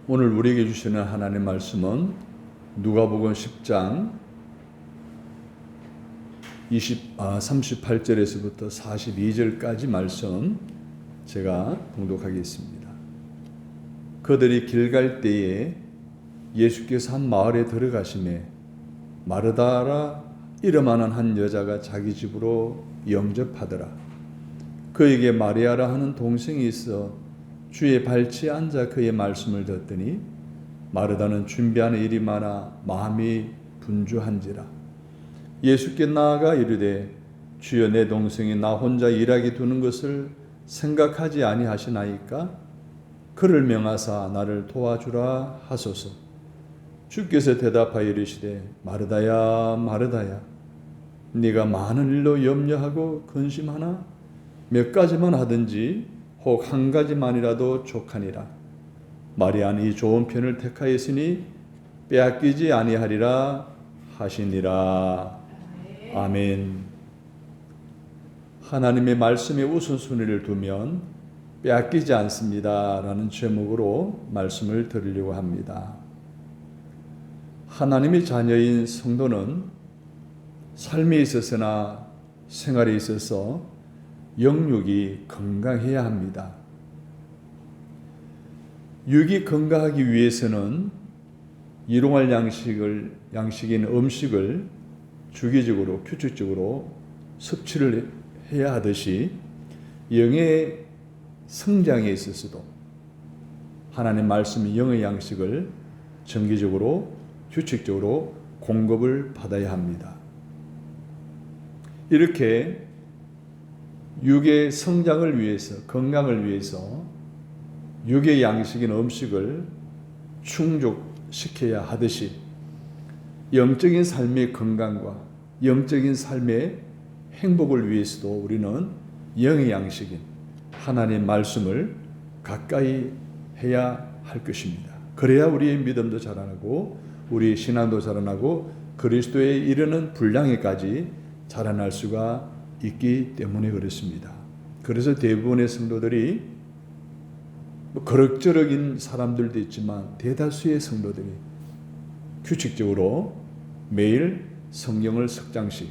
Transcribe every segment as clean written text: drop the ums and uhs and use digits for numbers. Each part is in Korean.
오늘 우리에게 주시는 하나님의 말씀은 누가복음 10장 38절에서부터 42절까지 말씀 제가 봉독하겠습니다. 그들이 길 갈 때에 예수께서 한 마을에 들어가시매 마르다라 이름하는 한 여자가 자기 집으로 영접하더라. 그에게 마리아라 하는 동생이 있어 주의 발치에 앉아 그의 말씀을 듣더니 마르다는 준비하는 일이 많아 마음이 분주한지라. 예수께 나아가 이르되 주여 내 동생이 나 혼자 일하게 두는 것을 생각하지 아니하시나이까? 그를 명하사 나를 도와주라 하소서. 주께서 대답하여 이르시되 마르다야 마르다야 네가 많은 일로 염려하고 근심하나 몇 가지만 하든지 혹 한 가지만이라도 족하니라. 마리아는 이 좋은 편을 택하였으니 빼앗기지 아니하리라 하시니라. 아멘. 하나님의 말씀에 우선순위를 두면 빼앗기지 않습니다 라는 제목으로 말씀을 드리려고 합니다. 하나님의 자녀인 성도는 삶에 있어서나 생활에 있어서 영육이 건강해야 합니다. 육이 건강하기 위해서는 일용할 양식인 음식을 주기적으로 규칙적으로 섭취를 해야 하듯이 영의 성장에 있어서도 하나님 말씀이 영의 양식을 정기적으로 규칙적으로 공급을 받아야 합니다. 이렇게 육의 성장을 위해서, 건강을 위해서 육의 양식인 음식을 충족시켜야 하듯이 영적인 삶의 건강과 영적인 삶의 행복을 위해서도 우리는 영의 양식인 하나님의 말씀을 가까이 해야 할 것입니다. 그래야 우리의 믿음도 자라나고 우리 신앙도 자라나고 그리스도에 이르는 분량에까지 자라날 수가 있기 때문에 그렇습니다. 그래서 대부분의 성도들이 그럭저럭인 사람들도 있지만 대다수의 성도들이 규칙적으로 매일 성경을 석 장씩,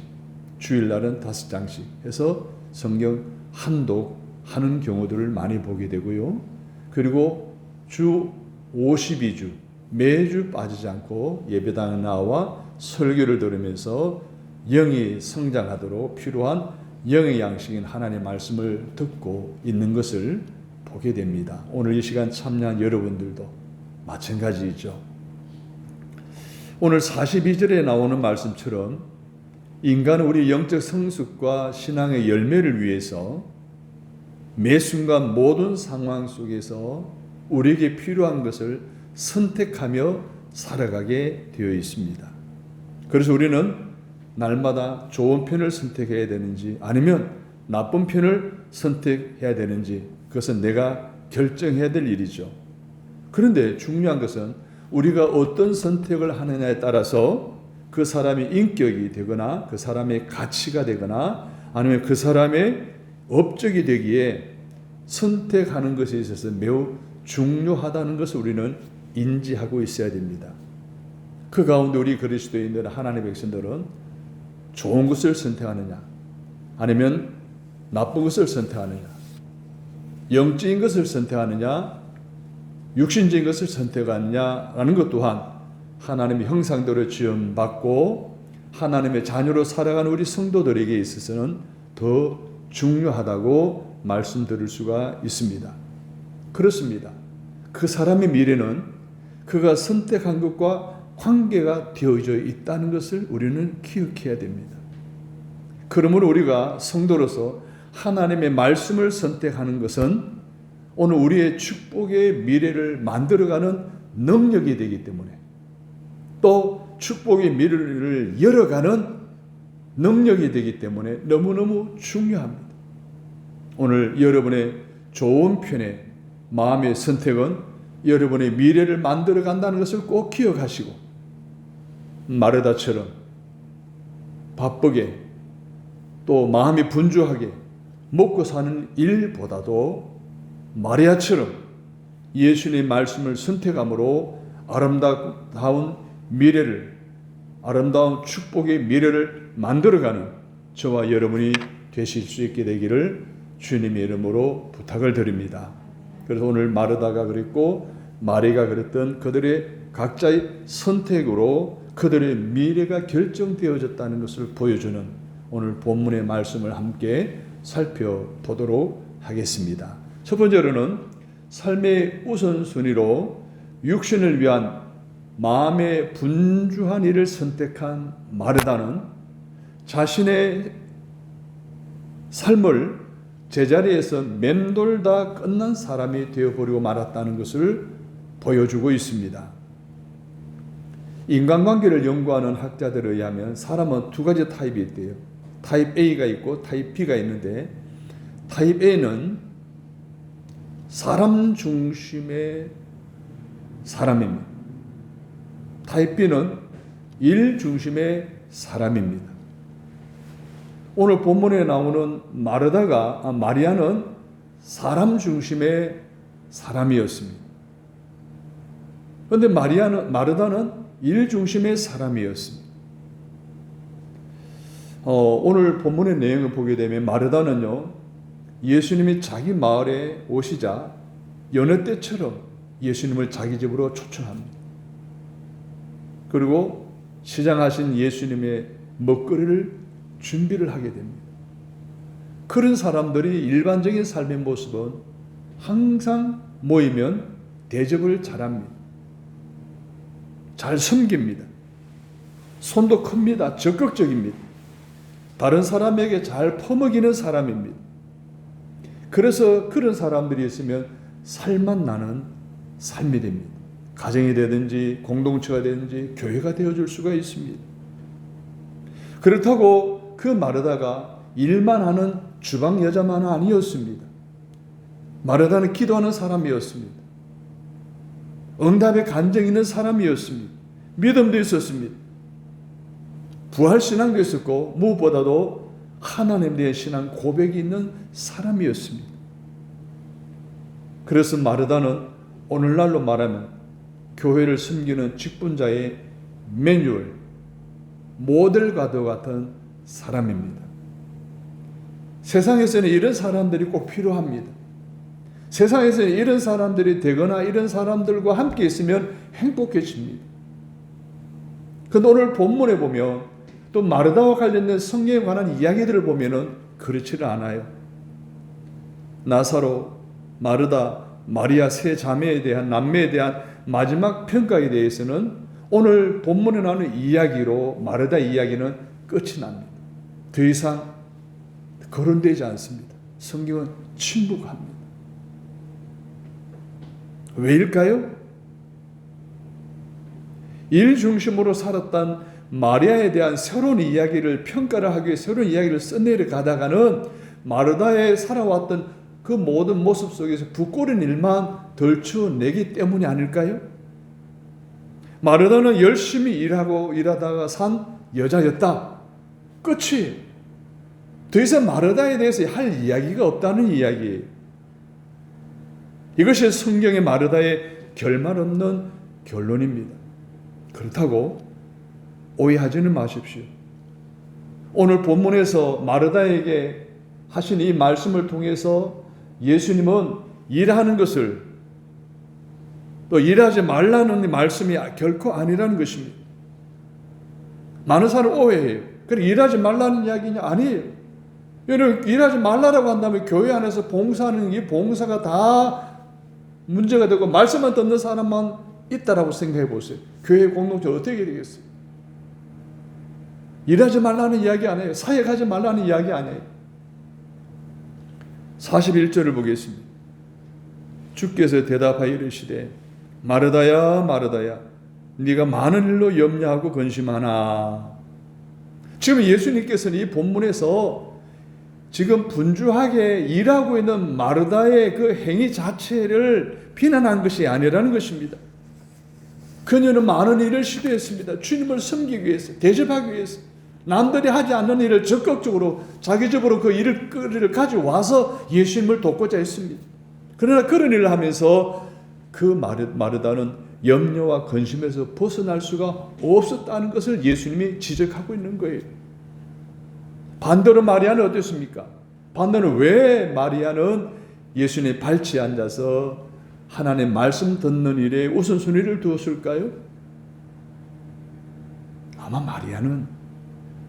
주일날은 5장씩 해서 성경 한독하는 경우들을 많이 보게 되고요. 그리고 주 52주 매주 빠지지 않고 예배당에 나와 설교를 들으면서 영이 성장하도록 필요한 영의 양식인 하나님의 말씀을 듣고 있는 것을 보게 됩니다. 오늘 이 시간 참여한 여러분들도 마찬가지이죠. 오늘 42절에 나오는 말씀처럼 인간은 우리 영적 성숙과 신앙의 열매를 위해서 매 순간 모든 상황 속에서 우리에게 필요한 것을 선택하며 살아가게 되어 있습니다. 그래서 우리는 날마다 좋은 편을 선택해야 되는지 아니면 나쁜 편을 선택해야 되는지 그것은 내가 결정해야 될 일이죠. 그런데 중요한 것은 우리가 어떤 선택을 하느냐에 따라서 그 사람의 인격이 되거나 그 사람의 가치가 되거나 아니면 그 사람의 업적이 되기에 선택하는 것에 있어서 매우 중요하다는 것을 우리는 인지하고 있어야 됩니다. 그 가운데 우리 그리스도인들 하나님의 백성들은 좋은 것을 선택하느냐 아니면 나쁜 것을 선택하느냐 영적인 것을 선택하느냐 육신적인 것을 선택하느냐라는 것 또한 하나님의 형상대로 지음받고 하나님의 자녀로 살아가는 우리 성도들에게 있어서는 더 중요하다고 말씀드릴 수가 있습니다. 그렇습니다. 그 사람의 미래는 그가 선택한 것과 관계가 되어져 있다는 것을 우리는 기억해야 됩니다. 그러므로 우리가 성도로서 하나님의 말씀을 선택하는 것은 오늘 우리의 축복의 미래를 만들어가는 능력이 되기 때문에 또 축복의 미래를 열어가는 능력이 되기 때문에 너무너무 중요합니다. 오늘 여러분의 좋은 편의 마음의 선택은 여러분의 미래를 만들어간다는 것을 꼭 기억하시고 마르다처럼 바쁘게 또 마음이 분주하게 먹고 사는 일보다도 마리아처럼 예수님의 말씀을 선택함으로 아름다운 미래를, 아름다운 축복의 미래를 만들어가는 저와 여러분이 되실 수 있게 되기를 주님의 이름으로 부탁을 드립니다. 그래서 오늘 마르다가 그랬고 마리가 그랬던 그들의 각자의 선택으로 그들의 미래가 결정되어졌다는 것을 보여주는 오늘 본문의 말씀을 함께 살펴보도록 하겠습니다. 첫 번째로는 삶의 우선순위로 육신을 위한 마음의 분주한 일을 선택한 마르다는 자신의 삶을 제자리에서 맴돌다 끝난 사람이 되어버리고 말았다는 것을 보여주고 있습니다. 인간관계를 연구하는 학자들에 의하면 사람은 두 가지 타입이 있대요. 타입 A가 있고 타입 B가 있는데, 타입 A는 사람 중심의 사람입니다. 타입 B는 일 중심의 사람입니다. 오늘 본문에 나오는 마리아는 사람 중심의 사람이었습니다. 그런데 마르다는 일 중심의 사람이었습니다. 오늘 본문의 내용을 보게 되면 마르다는요, 예수님이 자기 마을에 오시자 여느 때처럼 예수님을 자기 집으로 초청합니다. 그리고 시장하신 예수님의 먹거리를 준비를 하게 됩니다. 그런 사람들이 일반적인 삶의 모습은 항상 모이면 대접을 잘합니다. 잘 섬깁니다. 손도 큽니다. 적극적입니다. 다른 사람에게 잘 퍼먹이는 사람입니다. 그래서 그런 사람들이 있으면 살만 나는 삶이 됩니다. 가정이 되든지 공동체가 되든지 교회가 되어줄 수가 있습니다. 그렇다고 그 마르다가 일만 하는 주방 여자만은 아니었습니다. 마르다는 기도하는 사람이었습니다. 응답에 간증 있는 사람이었습니다. 믿음도 있었습니다. 부활신앙도 있었고 무엇보다도 하나님에 대한 신앙 고백이 있는 사람이었습니다. 그래서 마르다는 오늘날로 말하면 교회를 섬기는 직분자의 매뉴얼, 모델과도 같은 사람입니다. 세상에서는 이런 사람들이 꼭 필요합니다. 세상에서는 이런 사람들이 되거나 이런 사람들과 함께 있으면 행복해집니다. 그런데 오늘 본문에 보면 또 마르다와 관련된 성경에 관한 이야기들을 보면은 그렇지를 않아요. 나사로, 마르다, 마리아 세 자매에 대한, 남매에 대한 마지막 평가에 대해서는 오늘 본문에 나오는 이야기로 마르다 이야기는 끝이 납니다. 더 이상 거론되지 않습니다. 성경은 침묵합니다. 왜일까요? 일 중심으로 살았던 마리아에 대한 새로운 이야기를 평가를 하기 위해 새로운 이야기를 써내려 가다가는 마르다에 살아왔던 그 모든 모습 속에서 부끄러운 일만 덜쳐내기 때문이 아닐까요? 마르다는 열심히 일하다가 산 여자였다. 끝이. 더 이상 마르다에 대해서 할 이야기가 없다는 이야기예요. 이것이 성경의 마르다의 결말 없는 결론입니다. 그렇다고 오해하지는 마십시오. 오늘 본문에서 마르다에게 하신 이 말씀을 통해서 예수님은 일하는 것을, 또 일하지 말라는 말씀이 결코 아니라는 것입니다. 많은 사람은 오해해요. 그래 일하지 말라는 이야기냐? 아니에요. 여러분, 일하지 말라라고 한다면 교회 안에서 봉사하는 이 봉사가 다 문제가 되고 말씀만 듣는 사람만 있다라고 생각해 보세요. 교회 공동체 어떻게 되겠어요? 일하지 말라는 이야기 아니에요. 사역하지 말라는 이야기 아니에요. 41절을 보겠습니다. 주께서 대답하여 이르시되 마르다야 마르다야 네가 많은 일로 염려하고 근심하나. 지금 예수님께서는 이 본문에서 지금 분주하게 일하고 있는 마르다의 그 행위 자체를 비난한 것이 아니라는 것입니다. 그녀는 많은 일을 시도했습니다. 주님을 섬기기 위해서, 대접하기 위해서. 남들이 하지 않는 일을 적극적으로 자기적으로 그 일을 가져와서 예수님을 돕고자 했습니다. 그러나 그런 일을 하면서 그 마르다는 염려와 근심에서 벗어날 수가 없었다는 것을 예수님이 지적하고 있는 거예요. 반대로 마리아는 어땠습니까? 반대로 왜 마리아는 예수님의 발치에 앉아서 하나님의 말씀 듣는 일에 우선순위를 두었을까요? 아마 마리아는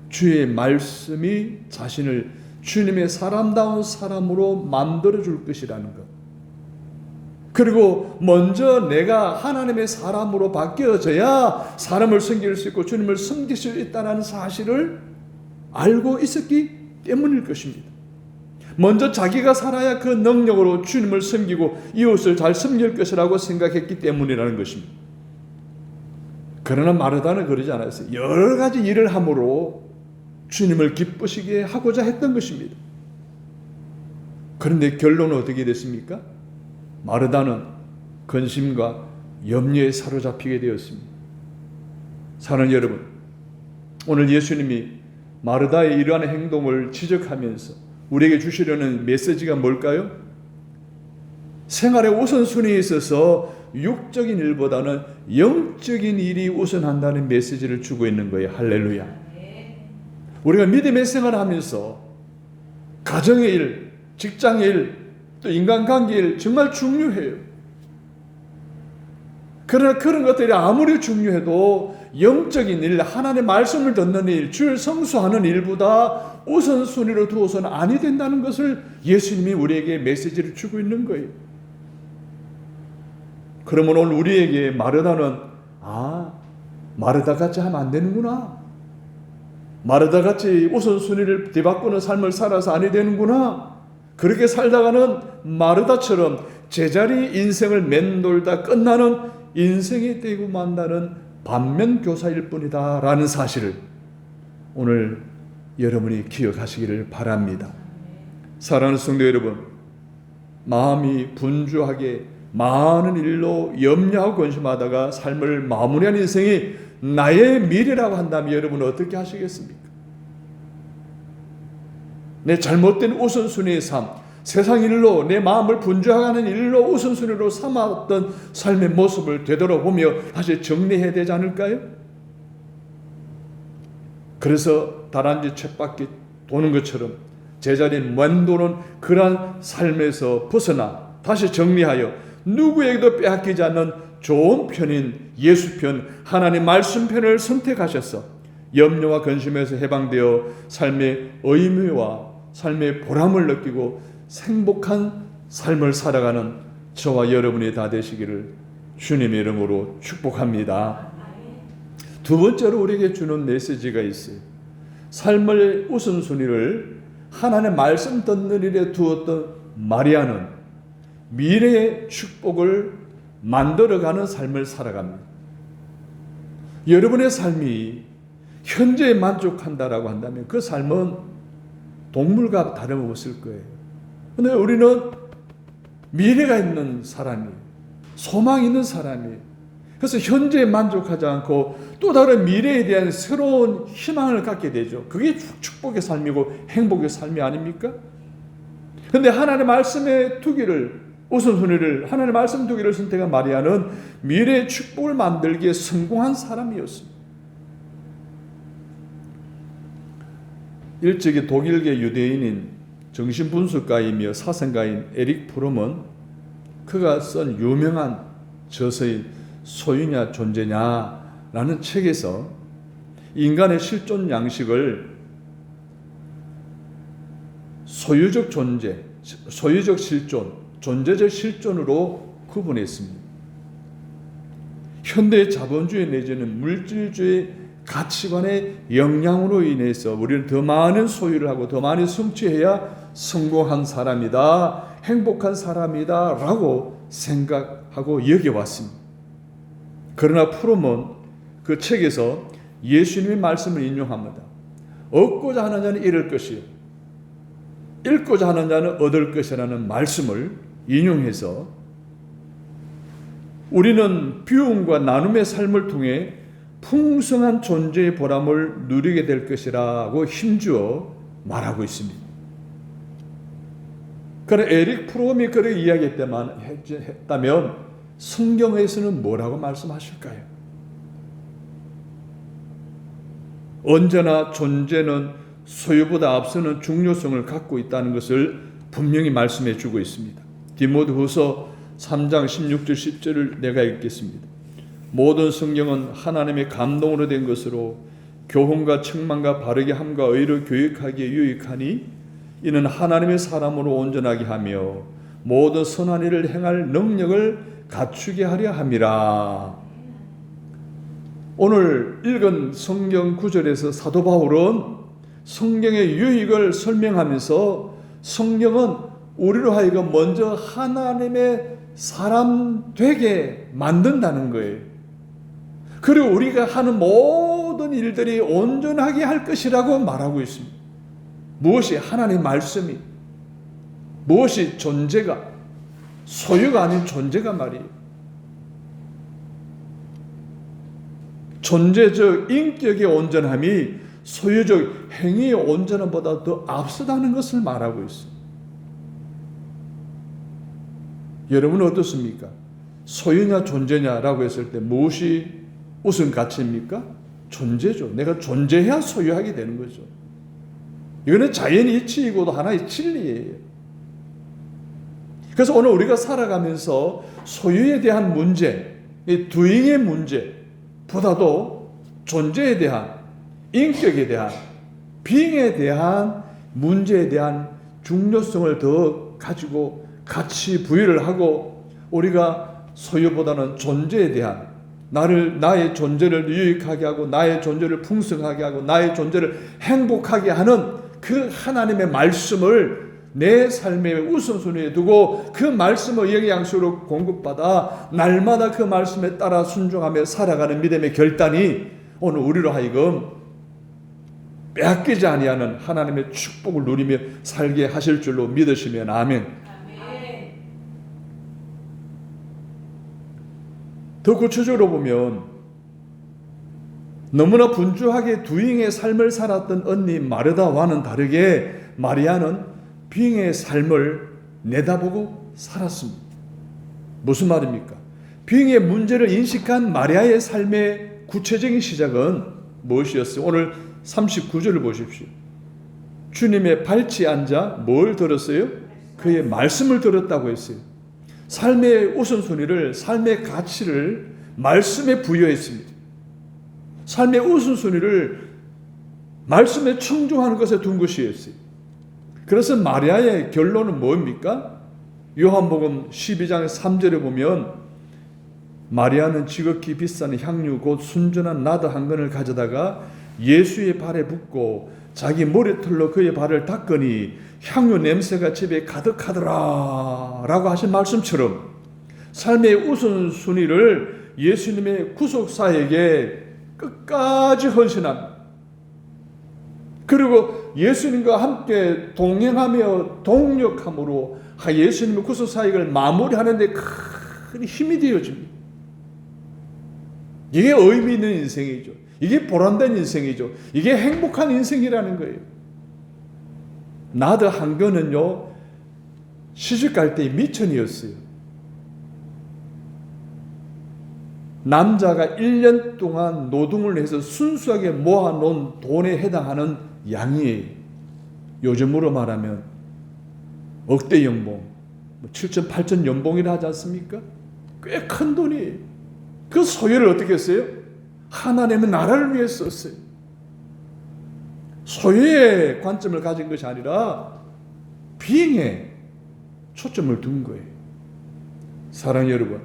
주의 말씀이 자신을 주님의 사람다운 사람으로 만들어줄 것이라는 것, 그리고 먼저 내가 하나님의 사람으로 바뀌어져야 사람을 섬길 수 있고 주님을 섬길 수 있다는 사실을 알고 있었기 때문일 것입니다. 먼저 자기가 살아야 그 능력으로 주님을 섬기고 이웃을 잘 섬길 것이라고 생각했기 때문이라는 것입니다. 그러나 마르다는 그러지 않았어요. 여러 가지 일을 함으로 주님을 기쁘시게 하고자 했던 것입니다. 그런데 결론은 어떻게 됐습니까? 마르다는 근심과 염려에 사로잡히게 되었습니다. 사랑하는 여러분, 오늘 예수님이 마르다의 이러한 행동을 지적하면서 우리에게 주시려는 메시지가 뭘까요? 생활의 우선순위에 있어서 육적인 일보다는 영적인 일이 우선한다는 메시지를 주고 있는 거예요. 할렐루야. 우리가 믿음의 생활을 하면서 가정의 일, 직장의 일, 또 인간관계의 일 정말 중요해요. 그러나 그런 것들이 아무리 중요해도 영적인 일, 하나님의 말씀을 듣는 일, 주를 성수하는 일보다 우선순위로 두어서는 아니 된다는 것을 예수님이 우리에게 메시지를 주고 있는 거예요. 그러면 오늘 우리에게 마르다는 마르다같이 하면 안 되는구나, 마르다같이 우선순위를 뒤바꾸는 삶을 살아서 아니 되는구나, 그렇게 살다가는 마르다처럼 제자리 인생을 맴돌다 끝나는 인생이 되고 만다는 반면교사일 뿐이다 라는 사실을 오늘 여러분이 기억하시기를 바랍니다. 사랑하는 성도 여러분, 마음이 분주하게 많은 일로 염려하고 근심하다가 삶을 마무리한 인생이 나의 미래라고 한다면 여러분은 어떻게 하시겠습니까? 내 잘못된 우선순위의 삶, 세상 일로 내 마음을 분주하는 일로 우선순위로 삼았던 삶의 모습을 되돌아보며 다시 정리해야 되지 않을까요? 그래서 다람쥐 쳇바퀴 도는 것처럼 제자리에 맴도는 그러한 삶에서 벗어나 다시 정리하여 누구에게도 빼앗기지 않는 좋은 편인 예수편, 하나님 말씀편을 선택하셔서 염려와 근심에서 해방되어 삶의 의미와 삶의 보람을 느끼고 행복한 삶을 살아가는 저와 여러분이 다 되시기를 주님의 이름으로 축복합니다. 두 번째로 우리에게 주는 메시지가 있어요. 삶의 우선순위를 하나님의 말씀 듣는 일에 두었던 마리아는 미래의 축복을 만들어가는 삶을 살아갑니다. 여러분의 삶이 현재에 만족한다라고 한다면 그 삶은 동물과 다름없을 거예요. 그런데 우리는 미래가 있는 사람이에요. 소망이 있는 사람이에요. 그래서 현재에 만족하지 않고 또 다른 미래에 대한 새로운 희망을 갖게 되죠. 그게 축복의 삶이고 행복의 삶이 아닙니까? 그런데 하나님의 말씀에 두기를, 우선순위를 하나님의 말씀 두기를 선택한 마리아는 미래의 축복을 만들기에 성공한 사람이었습니다. 일찍이 독일계 유대인인 정신분석가이며 사상가인 에릭 프롬은 그가 쓴 유명한 저서인 소유냐 존재냐라는 책에서 인간의 실존 양식을 소유적 존재, 소유적 실존, 존재적 실존으로 구분했습니다. 현대의 자본주의 내지는 물질주의 가치관의 영향으로 인해서 우리는 더 많은 소유를 하고 더 많이 성취해야 성공한 사람이다, 행복한 사람이다 라고 생각하고 여겨왔습니다. 그러나 프롬은 그 책에서 예수님의 말씀을 인용합니다. 얻고자 하는 자는 잃을 것이요 잃고자 하는 자는 얻을 것이라는 말씀을 인용해서 우리는 비움과 나눔의 삶을 통해 풍성한 존재의 보람을 누리게 될 것이라고 힘주어 말하고 있습니다. 그러나 에릭 프롬이 그렇게 이야기했다면 성경에서는 뭐라고 말씀하실까요? 언제나 존재는 소유보다 앞서는 중요성을 갖고 있다는 것을 분명히 말씀해 주고 있습니다. 디모데후서 3장 16절 10절을 내가 읽겠습니다. 모든 성경은 하나님의 감동으로 된 것으로 교훈과 책망과 바르게 함과 의로 교육하기에 유익하니 이는 하나님의 사람으로 온전하게 하며 모든 선한 일을 행할 능력을 갖추게 하려 함이라. 오늘 읽은 성경 구절에서 사도 바울은 성경의 유익을 설명하면서 성경은 우리로 하여금 먼저 하나님의 사람 되게 만든다는 거예요. 그리고 우리가 하는 모든 일들이 온전하게 할 것이라고 말하고 있습니다. 무엇이 하나님의 말씀이, 무엇이 존재가, 소유가 아닌 존재가 말이에요. 존재적 인격의 온전함이 소유적 행위의 온전함보다 더 앞서다는 것을 말하고 있습니다. 여러분은 어떻습니까? 소유냐 존재냐라고 했을 때 무엇이 우선 가치입니까? 존재죠. 내가 존재해야 소유하게 되는 거죠. 이거는 자연의 이치이고도 하나의 진리예요. 그래서 오늘 우리가 살아가면서 소유에 대한 문제, doing의 문제보다도 존재에 대한, 인격에 대한, being에 대한 문제에 대한 중요성을 더 가지고 가치 부여를 하고 우리가 소유보다는 존재에 대한 나의 존재를 유익하게 하고 나의 존재를 풍성하게 하고 나의 존재를 행복하게 하는 그 하나님의 말씀을 내 삶의 우선순위에 두고 그 말씀의 영양소로 공급받아 날마다 그 말씀에 따라 순종하며 살아가는 믿음의 결단이 오늘 우리로 하여금 빼앗기지 아니하는 하나님의 축복을 누리며 살게 하실 줄로 믿으시면 아멘. 더 구체적으로 보면 너무나 분주하게 두잉의 삶을 살았던 언니 마르다와는 다르게 마리아는 비잉의 삶을 내다보고 살았습니다. 무슨 말입니까? 비잉의 문제를 인식한 마리아의 삶의 구체적인 시작은 무엇이었어요? 오늘 39절을 보십시오. 주님의 발치에 앉아 뭘 들었어요? 그의 말씀을 들었다고 했어요. 삶의 우선순위를, 삶의 가치를 말씀에 부여했습니다. 삶의 우선순위를 말씀에 청중하는 것에 둔 것이었어요. 그래서 마리아의 결론은 뭡니까? 요한복음 12장 3절에 보면 마리아는 지극히 비싼 향유 곧 순전한 나드 한 근을 가져다가 예수의 발에 붓고 자기 머리털로 그의 발을 닦으니 향유 냄새가 집에 가득하더라 라고 하신 말씀처럼 삶의 우선순위를 예수님의 구속사에게 끝까지 헌신합니다. 그리고 예수님과 함께 동행하며 동력함으로 예수님의 구속사역을 마무리하는 데 큰 힘이 되어집니다. 이게 의미 있는 인생이죠. 이게 보람된 인생이죠. 이게 행복한 인생이라는 거예요. 나드 한 근은요, 시집갈 때 미천이었어요. 남자가 1년 동안 노동을 해서 순수하게 모아놓은 돈에 해당하는 양이에요. 요즘으로 말하면 억대 연봉, 7천, 8천 연봉이라 하지 않습니까? 꽤 큰 돈이에요. 그 소유를 어떻게 했어요? 하나님의 나라를 위해 썼어요. 소유의 관점을 가진 것이 아니라 비행에 초점을 둔 거예요. 사랑하는 여러분,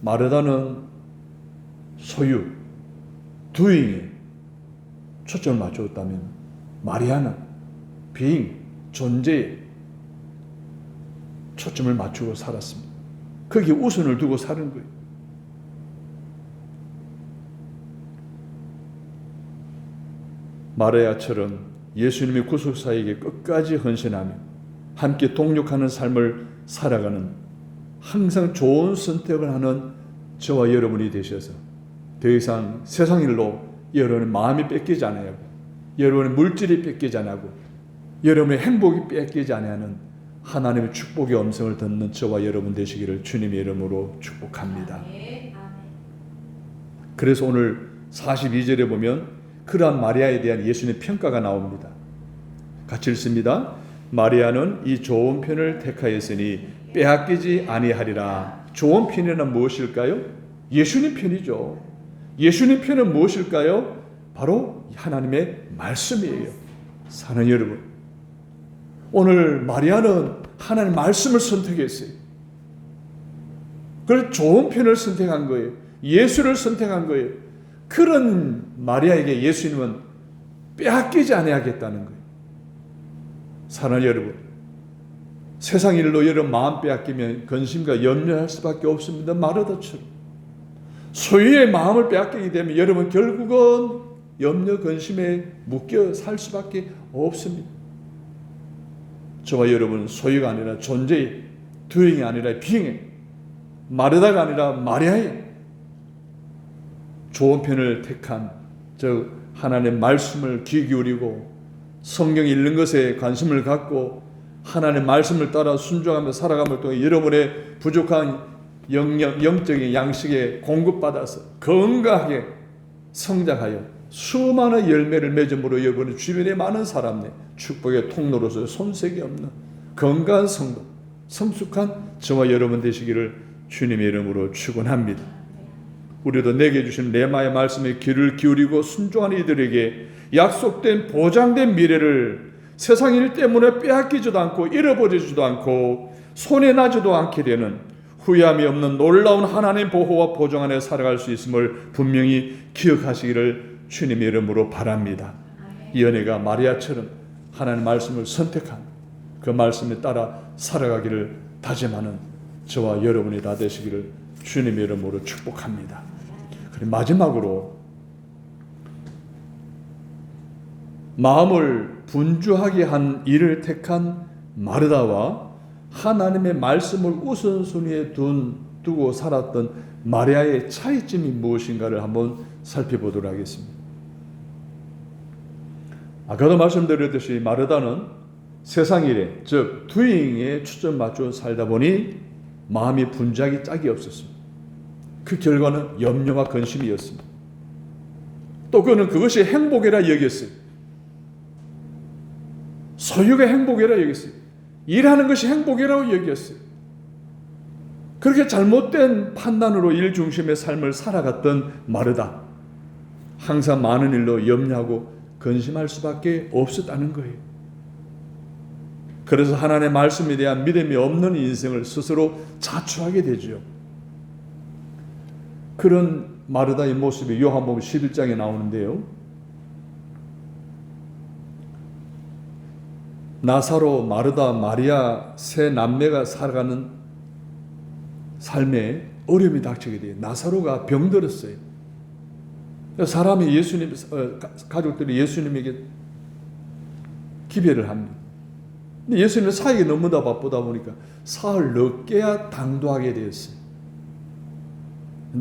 마르다는 소유, doing에 초점을 맞추었다면 마리아는 being, 존재에 초점을 맞추고 살았습니다. 거기에 우선을 두고 사는 거예요. 마리아처럼 예수님의 구속사에게 끝까지 헌신하며 함께 동력하는 삶을 살아가는 항상 좋은 선택을 하는 저와 여러분이 되셔서 더 이상 세상 일로 여러분의 마음이 뺏기지 않아요. 여러분의 물질이 뺏기지 않고 여러분의 행복이 뺏기지 않는 하나님의 축복의 음성을 듣는 저와 여러분 되시기를 주님의 이름으로 축복합니다. 그래서 오늘 42절에 보면 그러한 마리아에 대한 예수님의 평가가 나옵니다. 같이 읽습니다. 마리아는 이 좋은 편을 택하였으니 빼앗기지 아니하리라. 좋은 편은 무엇일까요? 예수님 편이죠. 예수님 편은 무엇일까요? 바로 하나님의 말씀이에요. 사랑하는 여러분, 오늘 마리아는 하나님의 말씀을 선택했어요. 그래서 좋은 편을 선택한 거예요. 예수를 선택한 거예요. 그런 마리아에게 예수님은 빼앗기지 않아야겠다는 거예요. 사랑하는 여러분, 세상 일로 여러분 마음 빼앗기면 근심과 염려할 수밖에 없습니다. 마르다처럼 소유의 마음을 빼앗기게 되면 여러분 결국은 염려 근심에 묶여 살 수밖에 없습니다. 저와 여러분은 소유가 아니라 존재의, 두행이 아니라 비행의, 마르다가 아니라 마리아의 좋은 편을 택한 저 하나님의 말씀을 귀 기울이고 성경 읽는 것에 관심을 갖고 하나님의 말씀을 따라 순종하며 살아감을 통해 여러분의 부족한 영적인 양식에 공급받아서 건강하게 성장하여 수많은 열매를 맺음으로 여러분의 주변에 많은 사람의 축복의 통로로서 손색이 없는 건강한 성도, 성숙한 저와 여러분 되시기를 주님의 이름으로 축원합니다. 우리도 내게 주신 레마의 말씀에 귀를 기울이고 순종하는 이들에게 약속된 보장된 미래를 세상 일 때문에 빼앗기지도 않고 잃어버리지도 않고 손해나지도 않게 되는 후회함이 없는 놀라운 하나님 보호와 보정 안에 살아갈 수 있음을 분명히 기억하시기를 주님의 이름으로 바랍니다. 이 은혜가 마리아처럼 하나님 말씀을 선택한 그 말씀에 따라 살아가기를 다짐하는 저와 여러분이 다 되시기를 주님의 이름으로 축복합니다. 그리고 마지막으로 마음을 분주하게 한 일을 택한 마르다와 하나님의 말씀을 우선순위에 두고 살았던 마리아의 차이점이 무엇인가를 한번 살펴보도록 하겠습니다. 아까도 말씀드렸듯이 마르다는 세상 일에, 즉 doing에 초점 맞춰 살다 보니 마음이 분주하기 짝이 없었습니다. 그 결과는 염려와 근심이었습니다. 또 그는 그것이 행복이라 여겼어요. 소유가 행복이라 여겼어요. 일하는 것이 행복이라고 여겼어요. 그렇게 잘못된 판단으로 일 중심의 삶을 살아갔던 마르다, 항상 많은 일로 염려하고 근심할 수밖에 없었다는 거예요. 그래서 하나님의 말씀에 대한 믿음이 없는 인생을 스스로 자초하게 되죠. 그런 마르다의 모습이 요한복음 11장에 나오는데요. 나사로, 마르다, 마리아 세 남매가 살아가는 삶에 어려움이 닥치게 돼요. 나사로가 병들었어요. 사람이 가족들이 예수님에게 기별을 합니다. 근데 예수님은 사역이 너무나 바쁘다 보니까 사흘 늦게야 당도하게 되었어요.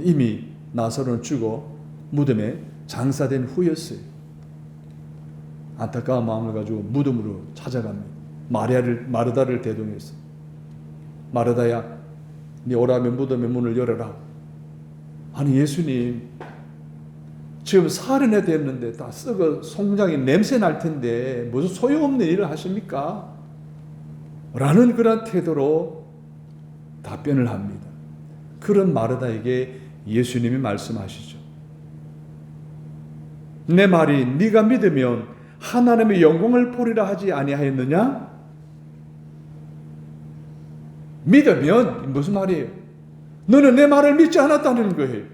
이미 나사로는 죽어 무덤에 장사된 후였어요. 안타까운 마음을 가지고 무덤으로 찾아갑니다. 마르다를 대동해서 마르다야, 네 오라면 무덤의 문을 열어라. 아니 예수님, 지금 사흘이나 됐는데 다 썩어 송장이 냄새 날 텐데 무슨 소용없는 일을 하십니까? 라는 그런 태도로 답변을 합니다. 그런 마르다에게 예수님이 말씀하시죠. 내 말이 네가 믿으면 하나님의 영광을 보리라 하지 아니하였느냐? 믿으면 무슨 말이에요? 너는 내 말을 믿지 않았다는 거예요.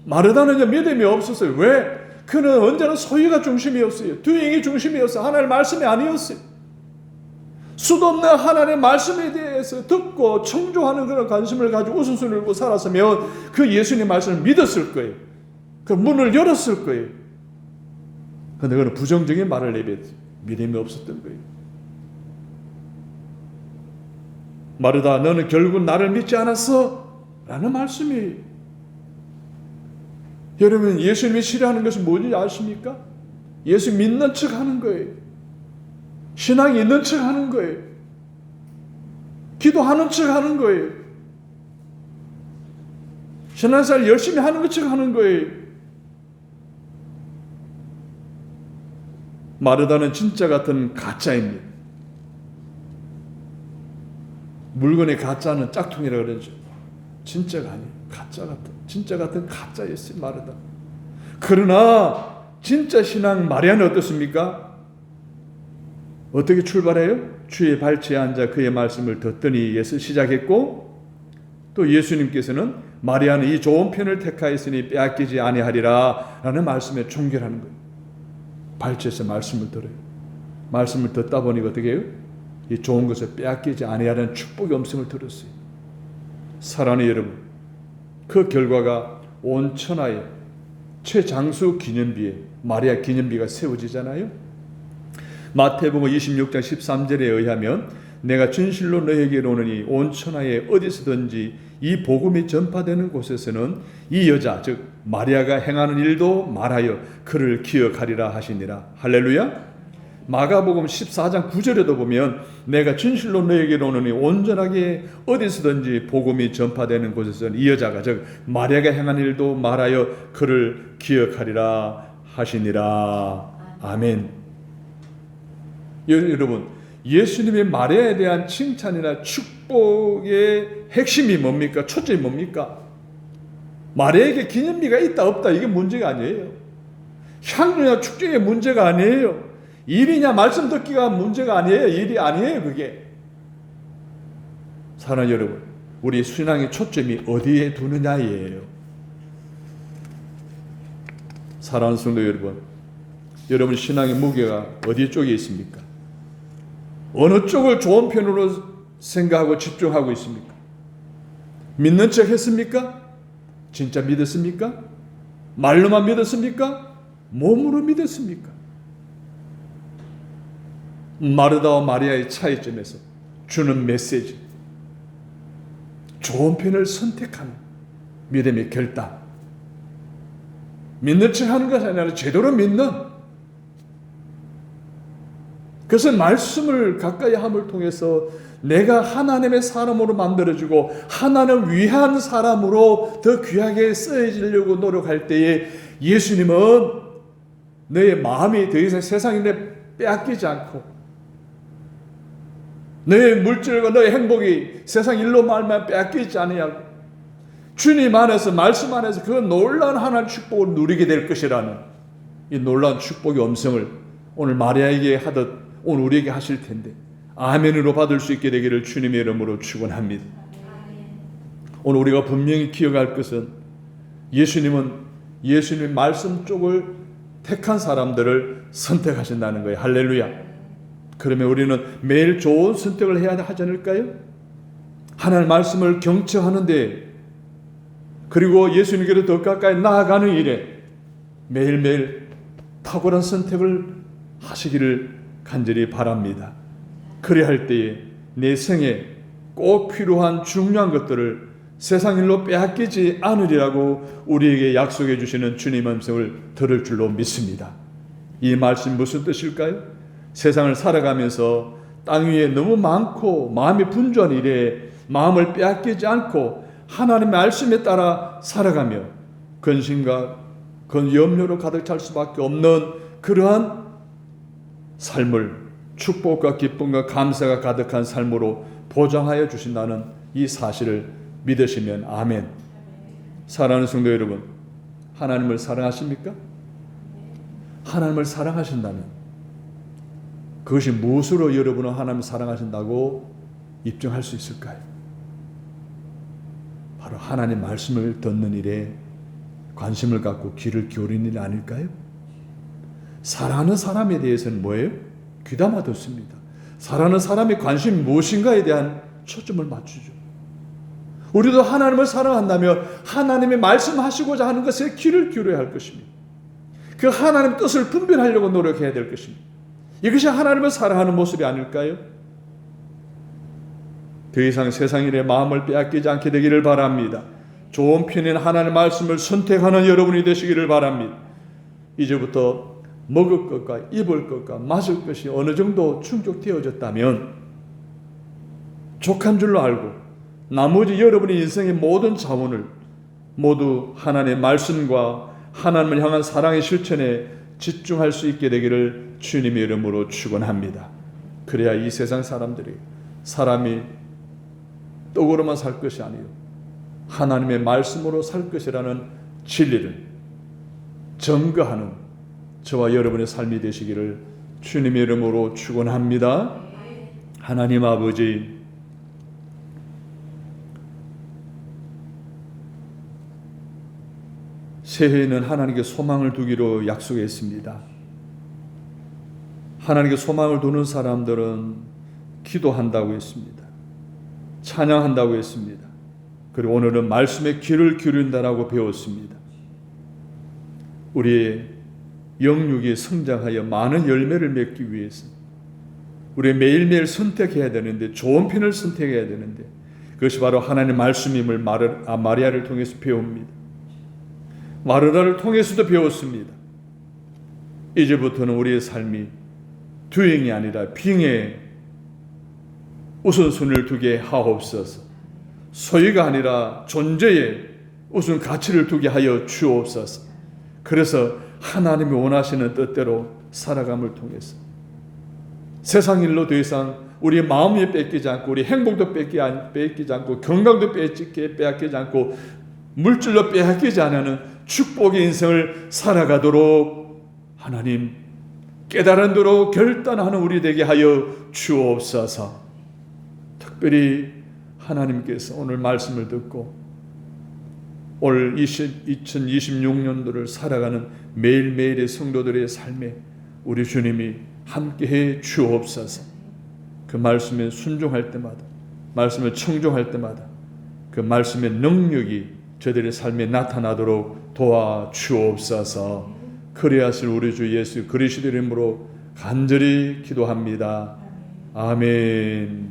마르다는 믿음이 없었어요. 왜? 그는 언제나 소유가 중심이었어요. doing이 중심이었어요. 하나님의 말씀이 아니었어요. 수도 없는 하나님의 말씀에 대해서 듣고 청조하는 그런 관심을 가지고 우선순위를 두고 살았으면 그 예수님의 말씀을 믿었을 거예요. 그 문을 열었을 거예요. 그런데 그는 부정적인 말을 내뱉었어요. 믿음이 없었던 거예요. 마르다, 너는 결국 나를 믿지 않았어? 라는 말씀이. 여러분, 예수님이 싫어하는 것은 뭔지 아십니까? 예수 믿는 척 하는 거예요. 신앙이 있는 척 하는 거예요. 기도하는 척 하는 거예요. 신앙생활 열심히 하는 것처럼 하는 거예요. 마르다는 진짜 같은 가짜입니다. 물건의 가짜는 짝퉁이라 그러죠. 진짜가 아니에요. 가짜 같은, 진짜 같은 가짜였어요, 마르다. 그러나 진짜 신앙 마리아는 어떻습니까? 어떻게 출발해요? 주의 발치에 앉아 그의 말씀을 듣더니 예수 시작했고, 또 예수님께서는 마리아는 이 좋은 편을 택하였으니 빼앗기지 아니하리라 라는 말씀에 종결하는 거예요. 발치에서 말씀을 들어요. 말씀을 듣다 보니 어떻게 해요? 이 좋은 것을 빼앗기지 아니하라는 축복의 음성을 들었어요. 사랑하는 여러분, 그 결과가 온 천하에 최장수 기념비에 마리아 기념비가 세워지잖아요. 마태복음 26장 13절에 의하면 내가 진실로 너에게로 오느니 온 천하에 어디서든지 이 복음이 전파되는 곳에서는 이 여자 즉 마리아가 행하는 일도 말하여 그를 기억하리라 하시니라. 할렐루야. 마가복음 14장 9절에도 보면 내가 진실로 너에게로 오느니 온전하게 어디서든지 복음이 전파되는 곳에서는 이 여자가 즉 마리아가 행한 일도 말하여 그를 기억하리라 하시니라. 아멘. 여러분, 예수님의 마리아에 대한 칭찬이나 축복의 핵심이 뭡니까? 초점이 뭡니까? 마리아에게 기념비가 있다 없다 이게 문제가 아니에요. 향유나 축제의 문제가 아니에요. 일이냐 말씀 듣기가 문제가 아니에요. 일이 아니에요. 그게. 사랑하는 여러분, 우리 신앙의 초점이 어디에 두느냐예요. 사랑하는 성도 여러분, 여러분 신앙의 무게가 어디 쪽에 있습니까? 어느 쪽을 좋은 편으로 생각하고 집중하고 있습니까? 믿는 척 했습니까? 진짜 믿었습니까? 말로만 믿었습니까? 몸으로 믿었습니까? 마르다와 마리아의 차이점에서 주는 메시지, 좋은 편을 선택하는 믿음의 결단, 믿는 척 하는 것이 아니라 제대로 믿는, 그것은 말씀을 가까이 함을 통해서 내가 하나님의 사람으로 만들어지고 하나님 위한 사람으로 더 귀하게 쓰여지려고 노력할 때에 예수님은 너의 마음이 더 이상 세상에 빼앗기지 않고 너의 물질과 너의 행복이 세상 일로 말만 빼앗기지 아니하고 주님 안에서 말씀 안에서 그 놀라운 하나님의 축복을 누리게 될 것이라는 이 놀라운 축복의 음성을 오늘 마리아에게 하듯 오늘 우리에게 하실 텐데 아멘으로 받을 수 있게 되기를 주님의 이름으로 축원합니다. 오늘 우리가 분명히 기억할 것은 예수님은 예수님의 말씀 쪽을 택한 사람들을 선택하신다는 거예요. 할렐루야. 그러면 우리는 매일 좋은 선택을 해야 하지 않을까요? 하나님의 말씀을 경청하는데 그리고 예수님께로 더 가까이 나아가는 일에 매일매일 탁월한 선택을 하시기를 간절히 바랍니다. 그래야 할 때에 내 생에 꼭 필요한 중요한 것들을 세상 일로 빼앗기지 않으리라고 우리에게 약속해 주시는 주님의 음성을 들을 줄로 믿습니다. 이 말씀 무슨 뜻일까요? 세상을 살아가면서 땅 위에 너무 많고 마음이 분주한 일에 마음을 빼앗기지 않고 하나님의 말씀에 따라 살아가며 근심과 염려로 가득 찰 수밖에 없는 그러한 삶을 축복과 기쁨과 감사가 가득한 삶으로 보장하여 주신다는 이 사실을 믿으시면 아멘. 사랑하는 성도 여러분, 하나님을 사랑하십니까? 하나님을 사랑하신다면 그것이 무엇으로 여러분은 하나님을 사랑하신다고 입증할 수 있을까요? 바로 하나님 말씀을 듣는 일에 관심을 갖고 귀를 기울이는 일 아닐까요? 사랑하는 사람에 대해서는 뭐예요? 귀담아 듣습니다. 사랑하는 사람의 관심이 무엇인가에 대한 초점을 맞추죠. 우리도 하나님을 사랑한다면 하나님의 말씀하시고자 하는 것에 귀를 기울여야 할 것입니다. 그 하나님의 뜻을 분별하려고 노력해야 될 것입니다. 이것이 하나님을 사랑하는 모습이 아닐까요? 더 이상 세상 일에 마음을 빼앗기지 않게 되기를 바랍니다. 좋은 편인 하나님의 말씀을 선택하는 여러분이 되시기를 바랍니다. 이제부터 먹을 것과 입을 것과 마실 것이 어느 정도 충족되어졌다면 족한 줄로 알고 나머지 여러분의 인생의 모든 자원을 모두 하나님의 말씀과 하나님을 향한 사랑의 실천에 집중할 수 있게 되기를 주님의 이름으로 축원합니다. 그래야 이 세상 사람들이 사람이 떡으로만 살 것이 아니요 하나님의 말씀으로 살 것이라는 진리를 증거하는 저와 여러분의 삶이 되시기를 주님의 이름으로 축원합니다. 하나님 아버지, 새해에는 하나님께 소망을 두기로 약속했습니다. 하나님께 소망을 두는 사람들은 기도한다고 했습니다. 찬양한다고 했습니다. 그리고 오늘은 말씀에 귀를 기울인다라고 배웠습니다. 우리의 영육이 성장하여 많은 열매를 맺기 위해서 우리 매일매일 선택해야 되는데, 좋은 편을 선택해야 되는데, 그것이 바로 하나님의 말씀임을 마리아를 통해서 배웁니다. 마르다를 통해서도 배웠습니다. 이제부터는 우리의 삶이 두행이 아니라 빙에 우선순위를 두게 하옵소서. 소유가 아니라 존재에 우선 가치를 두게 하여 주옵소서. 그래서 하나님이 원하시는 뜻대로 살아감을 통해서 세상 일로 더 이상 우리의 마음이 뺏기지 않고, 우리 행복도 뺏기지 않고, 건강도 빼앗기지 않고, 물질로 빼앗기지 않는 축복의 인생을 살아가도록 하나님 깨달은 대로 결단하는 우리 되게 하여 주옵소서. 특별히 하나님께서 오늘 말씀을 듣고 올 2026년도를 살아가는 매일매일의 성도들의 삶에 우리 주님이 함께해 주옵소서. 그 말씀에 순종할 때마다, 말씀을 청종할 때마다 그 말씀의 능력이 저들의 삶에 나타나도록 도와주옵소서. 그리하실 우리 주 예수 그리스도 이름으로 간절히 기도합니다. 아멘.